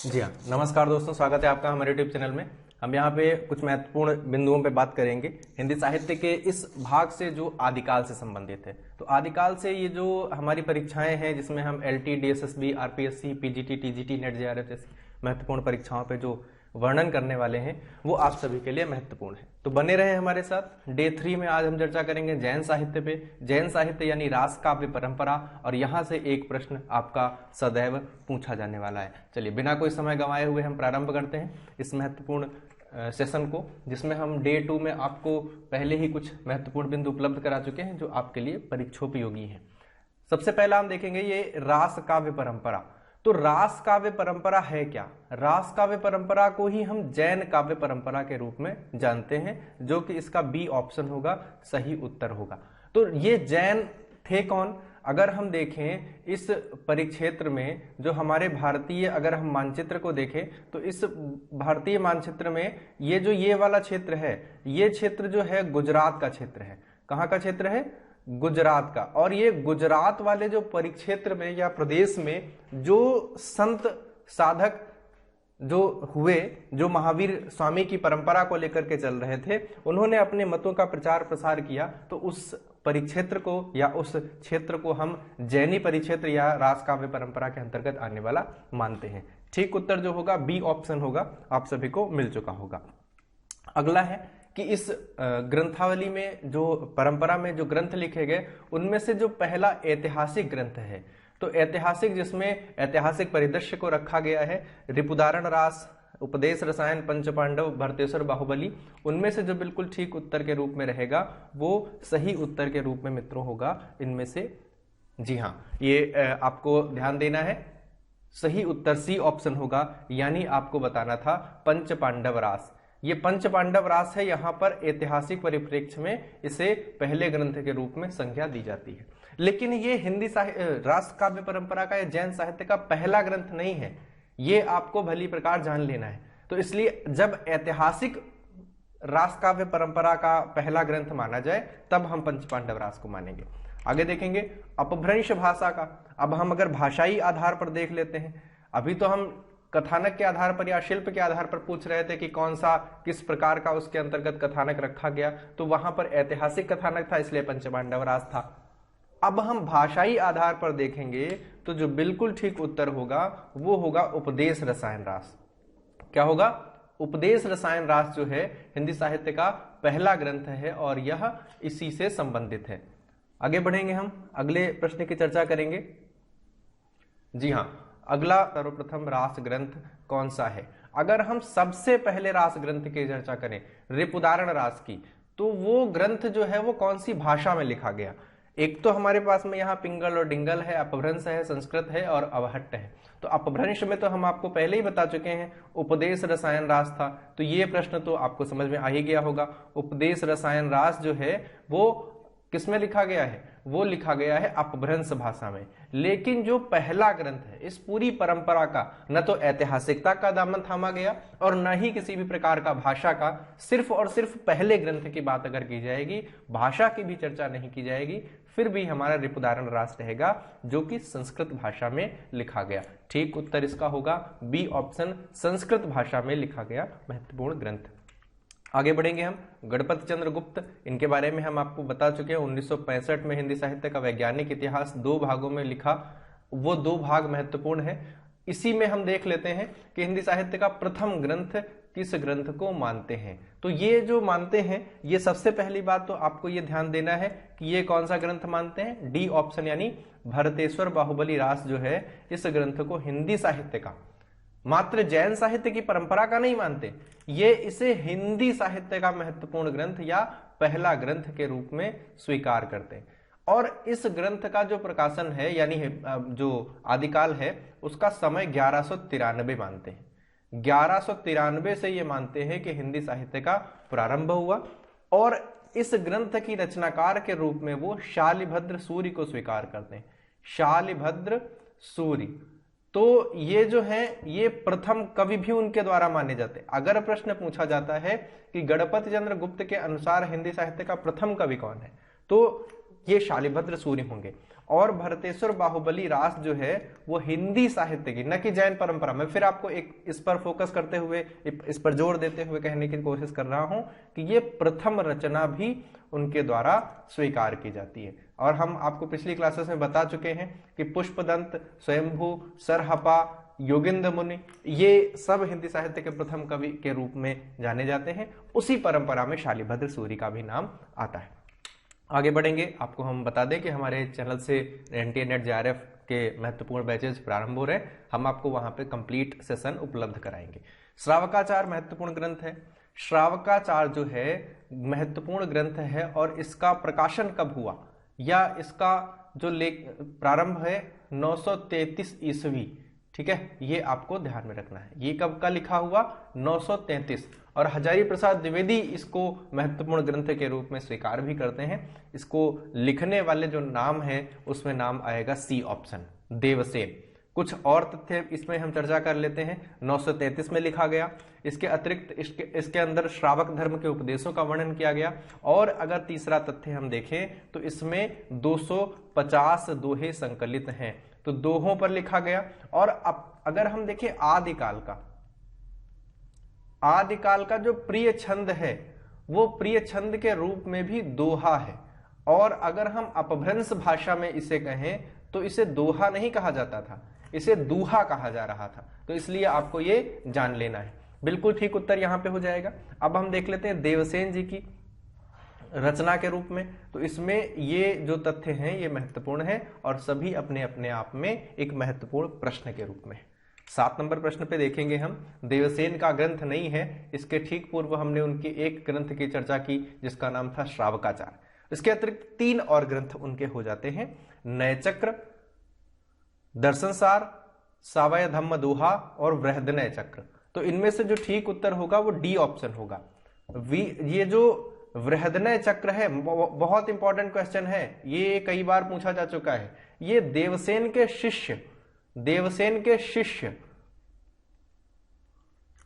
जी हाँ, नमस्कार दोस्तों, स्वागत है आपका हमारे यूट्यूब चैनल में। हम यहाँ पे कुछ महत्वपूर्ण बिंदुओं पे बात करेंगे हिंदी साहित्य के इस भाग से जो आदिकाल से संबंधित है। तो आदिकाल से ये जो हमारी परीक्षाएं हैं जिसमें हम LT, DSSB, RPSC, PGT, TGT, net JRF जैसी महत्वपूर्ण परीक्षाओं पे जो वर्णन करने वाले हैं वो आप सभी के लिए महत्वपूर्ण है। तो बने रहे हमारे साथ। डे 3 में आज हम चर्चा करेंगे जैन साहित्य पे। जैन साहित्य यानी रास काव्य परंपरा, और यहाँ से एक प्रश्न आपका सदैव पूछा जाने वाला है। चलिए बिना कोई समय गंवाए हुए हम प्रारंभ करते हैं इस महत्वपूर्ण सेशन को, जिसमें हम डे 2 में आपको पहले ही कुछ महत्वपूर्ण बिंदु उपलब्ध करा चुके हैं जो आपके लिए परीक्षोपयोगी हैं। सबसे पहला हम देखेंगे ये रास काव्य परंपरा। तो रास काव्य परंपरा है क्या? रास काव्य परंपरा को ही हम जैन काव्य परंपरा के रूप में जानते हैं, जो कि इसका बी ऑप्शन होगा, सही उत्तर होगा। तो ये जैन थे कौन? अगर हम देखें इस परिक्षेत्र में जो हमारे भारतीय, अगर हम मानचित्र को देखें तो इस भारतीय मानचित्र में ये वाला क्षेत्र है, ये क्षेत्र जो है गुजरात का क्षेत्र है। कहाँ का क्षेत्र है? गुजरात का। और ये गुजरात वाले जो परिक्षेत्र में या प्रदेश में जो संत साधक जो हुए, जो महावीर स्वामी की परंपरा को लेकर के चल रहे थे, उन्होंने अपने मतों का प्रचार प्रसार किया। तो उस परिक्षेत्र को या उस क्षेत्र को हम जैनी परिक्षेत्र या रास काव्य परंपरा के अंतर्गत आने वाला मानते हैं। ठीक उत्तर जो होगा बी ऑप्शन होगा, आप सभी को मिल चुका होगा। अगला है कि इस ग्रंथावली में जो परंपरा में जो ग्रंथ लिखे गए उनमें से जो पहला ऐतिहासिक ग्रंथ है, तो ऐतिहासिक जिसमें ऐतिहासिक परिदृश्य को रखा गया है, रिपुदारण रास, उपदेश रसायन, पंचपांडव, भरतेश्वर, बाहुबली, उनमें से जो बिल्कुल ठीक उत्तर के रूप में रहेगा वो सही उत्तर के रूप में मित्रों होगा इनमें से। जी हाँ, ये आपको ध्यान देना है, सही उत्तर सी ऑप्शन होगा, यानी आपको बताना था पंचपांडव रास। ये पंचपांडव रास है, यहाँ पर ऐतिहासिक परिप्रेक्ष्य में इसे पहले ग्रंथ के रूप में संज्ञा दी जाती है। लेकिन ये हिंदी रास काव्य परंपरा का या जैन साहित्य का पहला ग्रंथ नहीं है, ये आपको भली प्रकार जान लेना है। तो इसलिए जब ऐतिहासिक रास काव्य परंपरा का पहला ग्रंथ माना जाए तब हम पंचपांडव रास को मानेंगे। आगे देखेंगे अपभ्रंश भाषा का। अब हम अगर भाषाई आधार पर देख लेते हैं, अभी तो हम कथानक के आधार पर या शिल्प के आधार पर पूछ रहे थे कि कौन सा किस प्रकार का उसके अंतर्गत कथानक रखा गया, तो वहां पर ऐतिहासिक कथानक था, इसलिए पंचपांडव रास था। अब हम भाषाई आधार पर देखेंगे तो जो बिल्कुल ठीक उत्तर होगा वो होगा उपदेश रसायन रास। क्या होगा? उपदेश रसायन रास जो है हिंदी साहित्य का पहला ग्रंथ है और यह इसी से संबंधित है। आगे बढ़ेंगे, हम अगले प्रश्न की चर्चा करेंगे। जी हाँ, अगला सर्वप्रथम रास ग्रंथ कौन सा है? अगर हम सबसे पहले रास ग्रंथ की चर्चा करें रिपुदारण रास की, तो वो ग्रंथ जो है वो कौन सी भाषा में लिखा गया? एक तो हमारे पास में यहाँ पिंगल और डिंगल है, अपभ्रंश है, संस्कृत है और अवहट्ट है। तो अपभ्रंश में तो हम आपको पहले ही बता चुके हैं, उपदेश रसायन रास था। तो ये प्रश्न तो आपको समझ में आ ही गया होगा। उपदेश रसायन रास जो है वो किसमें लिखा गया है? वो लिखा गया है अपभ्रंश भाषा में। लेकिन जो पहला ग्रंथ है इस पूरी परंपरा का, न तो ऐतिहासिकता का दामन थामा गया और न ही किसी भी प्रकार का भाषा का, सिर्फ और सिर्फ पहले ग्रंथ की बात अगर की जाएगी, भाषा की भी चर्चा नहीं की जाएगी, फिर भी हमारा रिपुदारण रास रहेगा जो कि संस्कृत भाषा में लिखा गया। ठीक उत्तर इसका होगा बी ऑप्शन, संस्कृत भाषा में लिखा गया महत्वपूर्ण ग्रंथ। आगे बढ़ेंगे हम गणपति चंद्र गुप्त। इनके बारे में हम आपको बता चुके हैं। 1965 में हिंदी साहित्य का वैज्ञानिक इतिहास 2 भागों में लिखा, वो 2 भाग महत्वपूर्ण है। इसी में हम देख लेते हैं कि हिंदी साहित्य का प्रथम ग्रंथ किस ग्रंथ को मानते हैं। तो ये जो मानते हैं, ये सबसे पहली बात तो आपको ये ध्यान देना है कि ये कौन सा ग्रंथ मानते हैं? डी ऑप्शन, यानी भरतेश्वर बाहुबली रास जो है इस ग्रंथ को हिंदी साहित्य का, मात्र जैन साहित्य की परंपरा का नहीं मानते, ये इसे हिंदी साहित्य का महत्वपूर्ण ग्रंथ या पहला ग्रंथ के रूप में स्वीकार करते हैं। और इस ग्रंथ का जो प्रकाशन है यानी जो आदिकाल है उसका समय 1193 मानते हैं। 1193 से ये मानते हैं कि हिंदी साहित्य का प्रारंभ हुआ, और इस ग्रंथ की रचनाकार के रूप में वो शालिभद्र सूरि को स्वीकार करते हैं। शालिभद्र सूरि, तो ये जो है ये प्रथम कवि भी उनके द्वारा माने जाते हैं। अगर प्रश्न पूछा जाता है कि गणपति चंद्र गुप्त के अनुसार हिंदी साहित्य का प्रथम कवि कौन है, तो ये शालिभद्र सूरि होंगे। और भरतेश्वर बाहुबली रास जो है वो हिंदी साहित्य की, न कि जैन परंपरा में, फिर आपको एक इस पर फोकस करते हुए, इस पर जोर देते हुए कहने की कोशिश कर रहा हूं कि ये प्रथम रचना भी उनके द्वारा स्वीकार की जाती है। और हम आपको पिछली क्लासेस में बता चुके हैं कि पुष्पदंत, स्वयंभू, सरहपा, योगिंद्र मुनि, ये सब हिंदी साहित्य के प्रथम कवि के रूप में जाने जाते हैं। उसी परंपरा में शालिभद्र सूरि का भी नाम आता है। आगे बढ़ेंगे, आपको हम बता दें कि हमारे चैनल से NTA NET JRF के महत्वपूर्ण बैचेज प्रारंभ हो रहे हैं। हम आपको वहां पे कंप्लीट सेशन उपलब्ध कराएंगे। श्रावकाचार महत्वपूर्ण ग्रंथ है। श्रावकाचार जो है महत्वपूर्ण ग्रंथ है और इसका प्रकाशन कब हुआ, या इसका जो प्रारंभ है 933 ईस्वी, ठीक है, ये आपको ध्यान में रखना है। ये कब का लिखा हुआ, 933, और हजारी प्रसाद द्विवेदी इसको महत्वपूर्ण ग्रंथ के रूप में स्वीकार भी करते हैं। इसको लिखने वाले जो नाम है उसमें नाम आएगा सी ऑप्शन, देवसेन। कुछ और तथ्य इसमें हम चर्चा कर लेते हैं। 933 में लिखा गया। इसके अतिरिक्त इसके अंदर श्रावक धर्म के उपदेशों का वर्णन किया गया। और अगर तीसरा तथ्य हम देखें तो इसमें 250 दोहे संकलित हैं, तो दोहों पर लिखा गया। और अब अगर हम देखें आदिकाल का जो प्रिय छंद है वो प्रिय छंद के रूप में भी दोहा है। और अगर हम अपभ्रंश भाषा में इसे कहें तो इसे दोहा नहीं कहा जाता था, इसे दूहा कहा जा रहा था। तो इसलिए आपको ये जान लेना है। बिल्कुल ठीक उत्तर यहां पे हो जाएगा। अब हम देख लेते हैं देवसेन जी की रचना के रूप में। तो इसमें ये जो तथ्य हैं ये महत्वपूर्ण है और सभी अपने अपने आप में एक महत्वपूर्ण प्रश्न के रूप में। 7 नंबर प्रश्न पे देखेंगे हम। देवसेन का ग्रंथ नहीं है, इसके ठीक पूर्व हमने उनके एक ग्रंथ की चर्चा की जिसका नाम था श्रावकाचार। इसके अतिरिक्त 3 और ग्रंथ उनके हो जाते हैं, नयचक्र, दर्शनसार, सावय धम्म दोहा और बृहदनय चक्र। तो इनमें से जो ठीक उत्तर होगा वो डी ऑप्शन होगा। ये जो बृहदनय चक्र है बहुत इंपॉर्टेंट क्वेश्चन है, ये कई बार पूछा जा चुका है। ये देवसेन के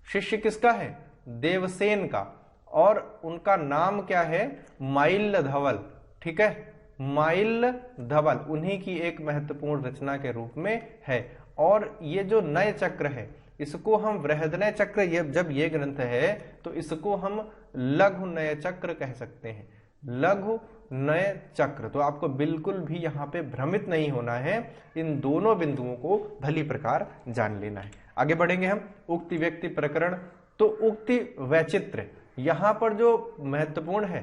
शिष्य किसका है, देवसेन का, और उनका नाम क्या है, माइल्य धवल, ठीक है, माइल्य धवल, उन्हीं की एक महत्वपूर्ण रचना के रूप में है। और ये जो नय चक्र है इसको हम बृहदनय चक्र, जब ये ग्रंथ है तो इसको हम लघु नय चक्र कह सकते हैं, लघु नय चक्र। तो आपको बिल्कुल भी यहाँ पे भ्रमित नहीं होना है, इन दोनों बिंदुओं को भली प्रकार जान लेना है। आगे बढ़ेंगे हम। उक्ति व्यक्ति प्रकरण। तो उक्ति वैचित्र, यहाँ पर जो महत्वपूर्ण है,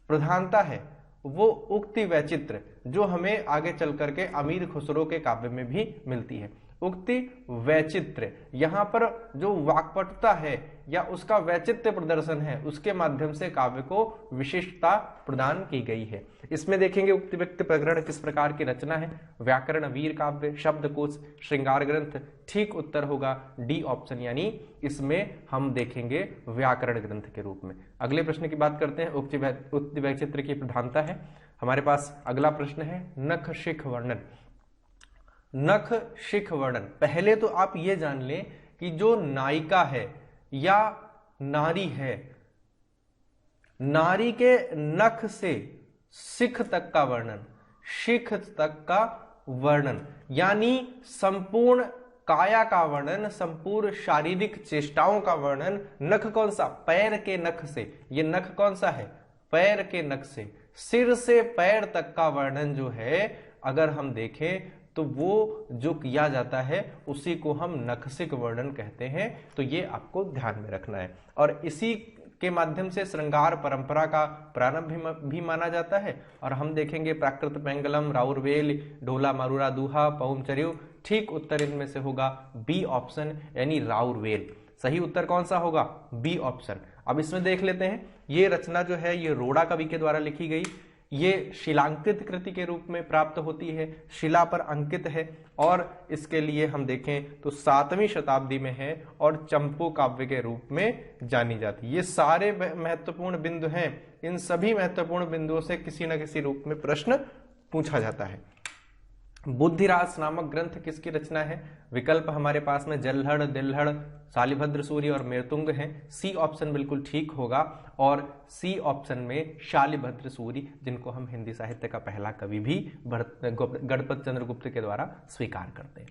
प्रधानता है, वो उक्ति वैचित्र, जो हमें आगे चल करके अमीर खुसरो के काव्य में भी मिलती है। उक्ति वैचित्र, यहाँ पर जो वाक्पटुता है या उसका वैचित्र प्रदर्शन है उसके माध्यम से काव्य को विशिष्टता प्रदान की गई है। इसमें देखेंगे उक्ति व्यक्ति प्रकरण किस प्रकार की रचना है, व्याकरण, वीर काव्य, शब्दकोश, श्रृंगार ग्रंथ। ठीक उत्तर होगा डी ऑप्शन, यानी इसमें हम देखेंगे व्याकरण ग्रंथ के रूप में। अगले प्रश्न की बात करते हैं। उक्ति वैचित्र की प्रधानता है। हमारे पास अगला प्रश्न है नख शिख वर्णन। नख शिख वर्णन, पहले तो आप ये जान लें कि जो नायिका है या नारी है, नारी के नख से शिख तक का वर्णन, शिख तक का वर्णन, यानी संपूर्ण काया का वर्णन, संपूर्ण शारीरिक चेष्टाओं का वर्णन। नख कौन सा, पैर के नख से, ये नख कौन सा है, पैर के नख से, सिर से पैर तक का वर्णन जो है अगर हम देखें तो वो जो किया जाता है उसी को हम नखशिख वर्णन कहते हैं। तो ये आपको ध्यान में रखना है। और इसी के माध्यम से श्रृंगार परंपरा का प्रारंभ भी माना जाता है। और हम देखेंगे प्राकृत पेंगलम, राउरवेल, ढोला मारूरा दूहा, पहुमचर्यु। ठीक उत्तर इनमें से होगा बी ऑप्शन, यानी राउरवेल। सही उत्तर कौन सा होगा, बी ऑप्शन। अब इसमें देख लेते हैं, ये रचना जो है ये रोड़ा कवि के द्वारा लिखी गई। ये शिलांकित कृति के रूप में प्राप्त होती है, शिला पर अंकित है। और इसके लिए हम देखें तो 7वीं शताब्दी में है और चंपू काव्य के रूप में जानी जाती है। ये सारे महत्वपूर्ण बिंदु हैं, इन सभी महत्वपूर्ण बिंदुओं से किसी न किसी रूप में प्रश्न पूछा जाता है। बुद्धिरास नामक ग्रंथ किसकी रचना है? विकल्प हमारे पास में जल्हड़, दिल्हड़, शालिभद्र सूरी और मेरतुंग हैं। सी ऑप्शन बिल्कुल ठीक होगा और सी ऑप्शन में शालिभद्र सूरी, जिनको हम हिंदी साहित्य का पहला कवि भी गणपत चंद्र गुप्त के द्वारा स्वीकार करते हैं।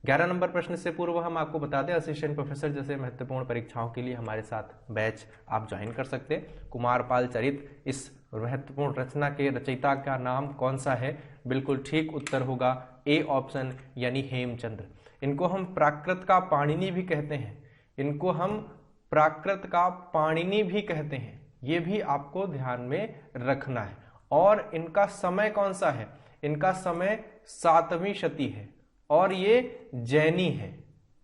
11 नंबर प्रश्न से पूर्व हम आपको बता दें, असिस्टेंट प्रोफेसर जैसे महत्वपूर्ण परीक्षाओं के लिए हमारे साथ बैच आप ज्वाइन कर सकते हैं। कुमारपाल चरित इस महत्वपूर्ण रचना के रचयिता का नाम कौन सा है? बिल्कुल ठीक उत्तर होगा ए ऑप्शन यानी हेमचंद्र। इनको हम प्राकृत का पाणिनि भी कहते हैं, इनको हम प्राकृत का पाणिनि भी कहते हैं, ये भी आपको ध्यान में रखना है। और इनका समय कौन सा है? इनका समय 7वीं शती है और ये जैनी है,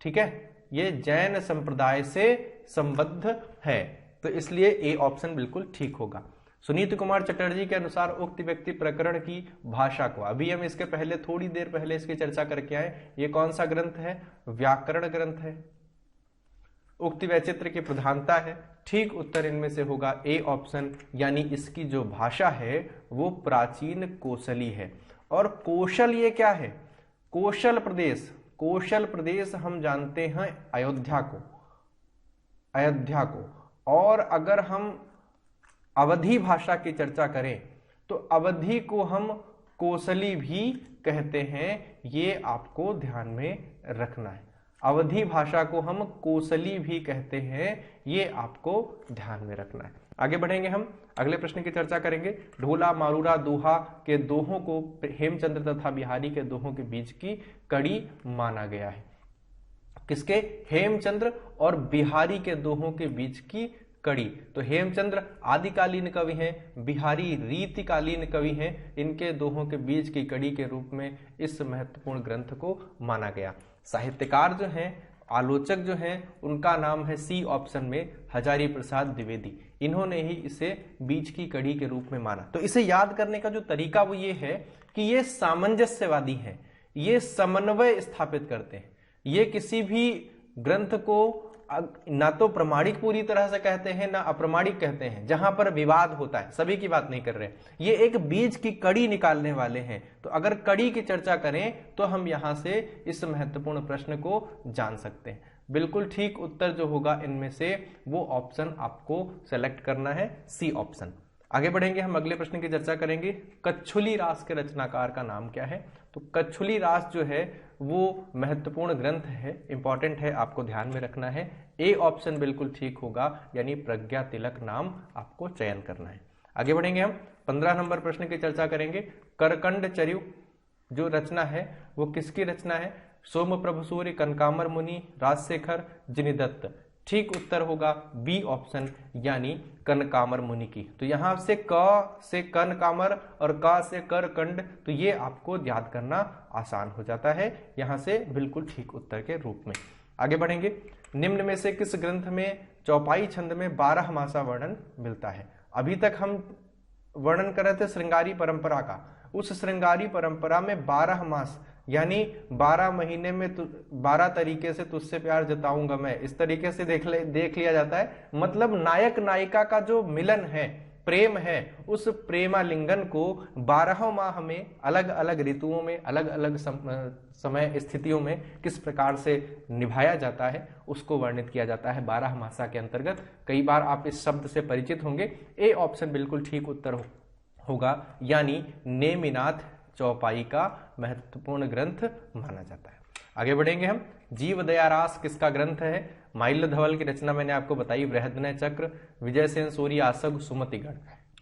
ठीक है, ये जैन संप्रदाय से संबद्ध है, तो इसलिए ए ऑप्शन बिल्कुल ठीक होगा। सुनीत कुमार चटर्जी के अनुसार उक्त व्यक्ति प्रकरण की भाषा को, अभी हम इसके पहले थोड़ी देर पहले इसकी चर्चा करके आए, ये कौन सा ग्रंथ है? व्याकरण ग्रंथ है। उक्त वैचित्र की प्रधानता है, ठीक उत्तर इनमें से होगा ए ऑप्शन, यानी इसकी जो भाषा है वो प्राचीन कोशली है। और कौशल ये क्या है? कौशल प्रदेश, कौशल प्रदेश हम जानते हैं अयोध्या को, अयोध्या को। और अगर हम अवधी भाषा की चर्चा करें तो अवधी को हम कोसली भी कहते हैं, ये आपको ध्यान में रखना है। अवधी भाषा को हम कोसली भी कहते हैं, ये आपको ध्यान में रखना है। आगे बढ़ेंगे, हम अगले प्रश्न की चर्चा करेंगे। ढोला मारूरा दोहा के दोहों को हेमचंद्र तथा बिहारी के दोहों के बीच की कड़ी माना गया है। किसके? हेमचंद्र और बिहारी के दोहों के बीच की कड़ी। तो हेमचंद्र आदिकालीन कवि हैं, बिहारी रीतिकालीन कवि हैं, इनके दोहों के बीच की कड़ी के रूप में इस महत्वपूर्ण ग्रंथ को माना गया। साहित्यकार जो हैं, आलोचक जो हैं, उनका नाम है सी ऑप्शन में हजारी प्रसाद द्विवेदी। इन्होंने ही इसे बीच की कड़ी के रूप में माना। तो इसे याद करने का जो तरीका वो ये है कि ये सामंजस्यवादी हैं, ये समन्वय स्थापित करते हैं, ये किसी भी ग्रंथ को ना तो प्रमाणिक पूरी तरह से कहते हैं ना अप्रमाणिक कहते हैं, जहां पर विवाद होता है, सभी की बात नहीं कर रहे, ये एक बीज की कड़ी निकालने वाले हैं। तो अगर कड़ी की चर्चा करें तो हम यहां से इस महत्वपूर्ण प्रश्न को जान सकते हैं। बिल्कुल ठीक उत्तर जो होगा इनमें से वो ऑप्शन आपको सेलेक्ट करना है, सी ऑप्शन। आगे बढ़ेंगे, हम अगले प्रश्न की चर्चा करेंगे। कच्छुली रास के रचनाकार का नाम क्या है? तो कच्छुली रास जो है वो महत्वपूर्ण ग्रंथ है, इंपॉर्टेंट है, आपको ध्यान में रखना है। ए ऑप्शन बिल्कुल ठीक होगा, यानी प्रज्ञा तिलक नाम आपको चयन करना है। आगे बढ़ेंगे, हम 15 नंबर प्रश्न की चर्चा करेंगे। करकंड चर्यु जो रचना है वो किसकी रचना है? सोमप्रभु सूर्य, कनकामर मुनि, राजशेखर, जिनिदत्त। ठीक उत्तर होगा बी ऑप्शन, यानी कनकामर मुनि की। तो यहां से क से कनकामर और क से करकंड, तो ये आपको याद करना आसान हो जाता है यहां से बिल्कुल ठीक उत्तर के रूप में। आगे बढ़ेंगे, निम्न में से किस ग्रंथ में चौपाई छंद में 12 मासा वर्णन मिलता है? अभी तक हम वर्णन कर रहे थे श्रृंगारी परंपरा का, उस श्रृंगारी परंपरा में 12 मास यानी 12 महीने में 12 तरीके से तुझसे प्यार जताऊंगा मैं, इस तरीके से देख लिया जाता है। मतलब नायक नायिका का जो मिलन है, प्रेम है, उस प्रेमालिंगन को 12 माह में अलग अलग ऋतुओं में अलग अलग समय स्थितियों में किस प्रकार से निभाया जाता है उसको वर्णित किया जाता है 12 मासा के अंतर्गत। कई बार आप इस शब्द से परिचित होंगे। ए ऑप्शन बिल्कुल ठीक उत्तर होगा, यानी नेमिनाथ चौपाई का महत्वपूर्ण ग्रंथ माना जाता है। आगे बढ़ेंगे, हम जीव दया रास किसका ग्रंथ है? माइल्य धवल की रचना मैंने आपको बताई, बृहदनय चक्र, विजय सेन सूरी, आसग, सुमतिगढ़।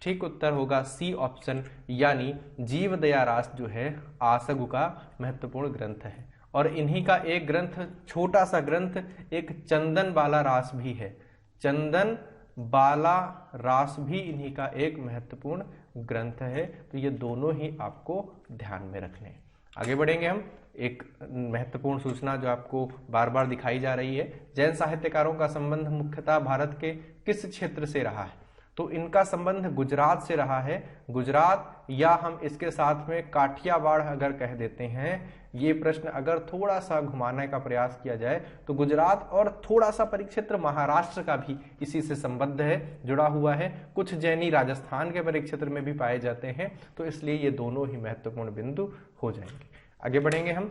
ठीक उत्तर होगा सी ऑप्शन, यानी जीव दया रास जो है आसगु का महत्वपूर्ण ग्रंथ है। और इन्हीं का एक ग्रंथ, छोटा सा ग्रंथ, एक चंदन बाला रास भी है। चंदन बाला रास भी इन्हीं का एक महत्वपूर्ण ग्रंथ है। तो ये दोनों ही आपको ध्यान में रखने हैं। आगे बढ़ेंगे, हम एक महत्वपूर्ण सूचना जो आपको बार बार दिखाई जा रही है, जैन साहित्यकारों का संबंध मुख्यतः भारत के किस क्षेत्र से रहा है? तो इनका संबंध गुजरात से रहा है। गुजरात, या हम इसके साथ में काठियावाड़ अगर कह देते हैं, ये प्रश्न अगर थोड़ा सा घुमाने का प्रयास किया जाए तो गुजरात और थोड़ा सा परिक्षेत्र महाराष्ट्र का भी इसी से संबद्ध है, जुड़ा हुआ है। कुछ जैनी राजस्थान के परिक्षेत्र में भी पाए जाते हैं, तो इसलिए ये दोनों ही महत्वपूर्ण बिंदु हो जाएंगे। आगे बढ़ेंगे हम।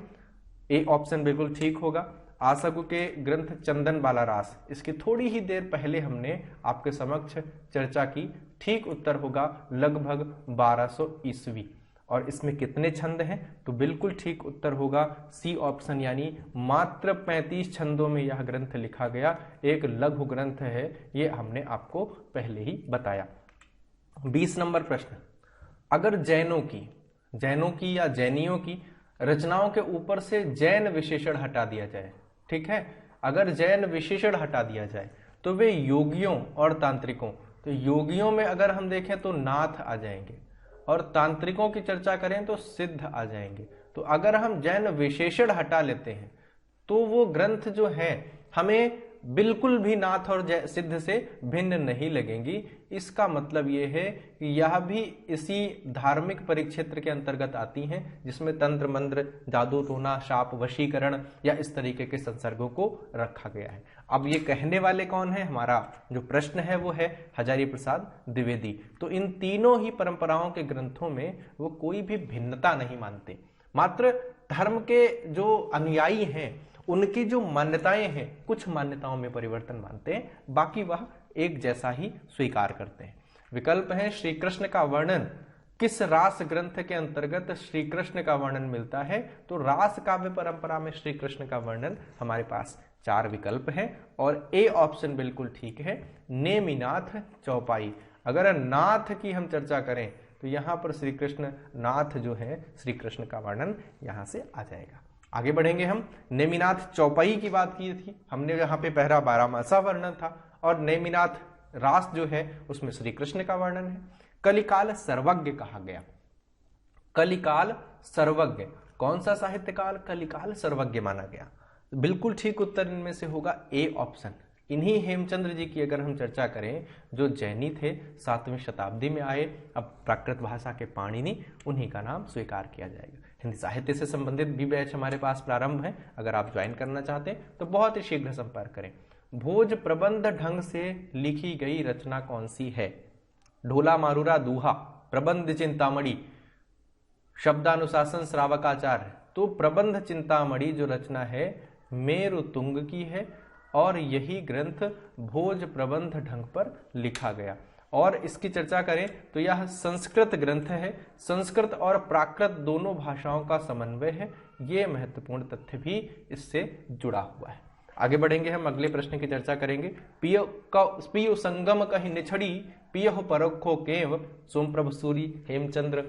ए ऑप्शन बिल्कुल ठीक होगा। आशगु के ग्रंथ चंदन बाला रास, इसकी थोड़ी ही देर पहले हमने आपके समक्ष चर्चा की। ठीक उत्तर होगा लगभग 1200 ईस्वी। और इसमें कितने छंद हैं? तो बिल्कुल ठीक उत्तर होगा सी ऑप्शन, यानी मात्र 35 छंदों में यह ग्रंथ लिखा गया एक लघु ग्रंथ है। ये हमने आपको पहले ही बताया। 20 नंबर प्रश्न, अगर जैनों की या जैनियों की रचनाओं के ऊपर से जैन विशेषण हटा दिया जाए, ठीक है, अगर जैन विशेषण हटा दिया जाए तो वे योगियों और तांत्रिकों, तो योगियों में अगर हम देखें तो नाथ आ जाएंगे और तांत्रिकों की चर्चा करें तो सिद्ध आ जाएंगे। तो अगर हम जैन विशेषण हटा लेते हैं तो वो ग्रंथ जो है हमें बिल्कुल भी नाथ और सिद्ध से भिन्न नहीं लगेंगी। इसका मतलब ये है कि यह भी इसी धार्मिक परिक्षेत्र के अंतर्गत आती हैं जिसमें तंत्र मंत्र, जादू टोना, शाप, वशीकरण या इस तरीके के संसर्गों को रखा गया है। अब ये कहने वाले कौन है? हमारा जो प्रश्न है वो है हजारी प्रसाद द्विवेदी। तो इन तीनों ही परंपराओं के ग्रंथों में वो कोई भी भिन्नता नहीं मानते, मात्र धर्म के जो अनुयायी हैं उनकी जो मान्यताएं हैं, कुछ मान्यताओं में परिवर्तन मानते हैं, बाकी वह एक जैसा ही स्वीकार करते हैं। विकल्प है श्री कृष्ण का वर्णन, किस रास ग्रंथ के अंतर्गत श्री कृष्ण का वर्णन मिलता है? तो रास काव्य परंपरा में श्री कृष्ण का वर्णन हमारे पास 4 विकल्प है और ए ऑप्शन बिल्कुल ठीक है, नेमिनाथ चौपाई। अगर नाथ की हम चर्चा करें तो यहां पर श्री कृष्ण नाथ जो है श्री कृष्ण का वर्णन यहां से आ जाएगा। आगे बढ़ेंगे हम। नेमिनाथ चौपाई की बात की थी हमने, यहाँ पे पहला 12मासा वर्णन था और नेमिनाथ रास जो है उसमें श्री कृष्ण का वर्णन है। कलिकाल सर्वज्ञ कहा गया। कलिकाल सर्वज्ञ, कौन सा साहित्य काल कलिकाल सर्वज्ञ माना गया? बिल्कुल ठीक उत्तर इनमें से होगा ए ऑप्शन। इन्हीं हेमचंद्र जी की अगर हम चर्चा करें जो जैनी थे, 7वीं शताब्दी में आए, अब प्राकृत भाषा के पाणिनि, उन्हीं का नाम स्वीकार किया जाएगा। हिंदी साहित्य से संबंधित भी बैच हमारे पास प्रारंभ है, अगर आप ज्वाइन करना चाहते हैं तो बहुत ही शीघ्र संपर्क करें। भोज प्रबंध ढंग से लिखी गई रचना कौन सी है? ढोला मारूरा दूहा, प्रबंध चिंतामणि, शब्दानुशासन श्रावकाचार्य। तो प्रबंध चिंतामणि जो रचना है मेरु तुंग की है और यही ग्रंथ भोज प्रबंध ढंग पर लिखा गया। और इसकी चर्चा करें तो यह संस्कृत ग्रंथ है, संस्कृत और प्राकृत दोनों भाषाओं का समन्वय है। ये महत्वपूर्ण तथ्य भी इससे जुड़ा हुआ है। आगे बढ़ेंगे हम, अगले प्रश्न की चर्चा करेंगे। पियो संगम कहीं निछड़ी, पियो परोखो केव, सोमप्रभ सूरी, हेमचंद्र,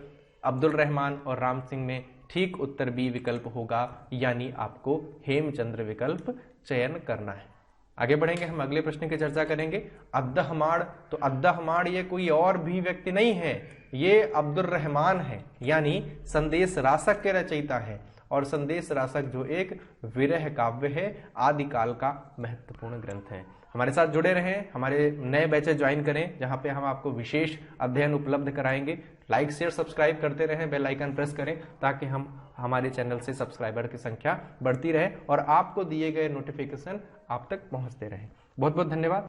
अब्दुल रहमान और राम सिंह में ठीक उत्तर बी विकल्प होगा, यानी आपको हेमचंद्र विकल्प चयन करना है। आगे बढ़ेंगे हम, अगले प्रश्न की चर्चा करेंगे। अद्दहमाण, तो अद्दहमाण ये कोई और भी व्यक्ति नहीं है, ये अब्दुल रहमान है, यानी संदेश रासक के रचयिता है। और संदेश रासक जो एक विरह काव्य है, आदिकाल का महत्वपूर्ण ग्रंथ है। हमारे साथ जुड़े रहें, हमारे नए बैचेस ज्वाइन करें जहां पे हम आपको विशेष अध्ययन उपलब्ध कराएंगे। लाइक शेयर सब्सक्राइब करते रहें, बेल आइकन प्रेस करें ताकि हमारे चैनल से सब्सक्राइबर की संख्या बढ़ती रहे और आपको दिए गए नोटिफिकेशन आप तक पहुंचते रहें। बहुत बहुत धन्यवाद।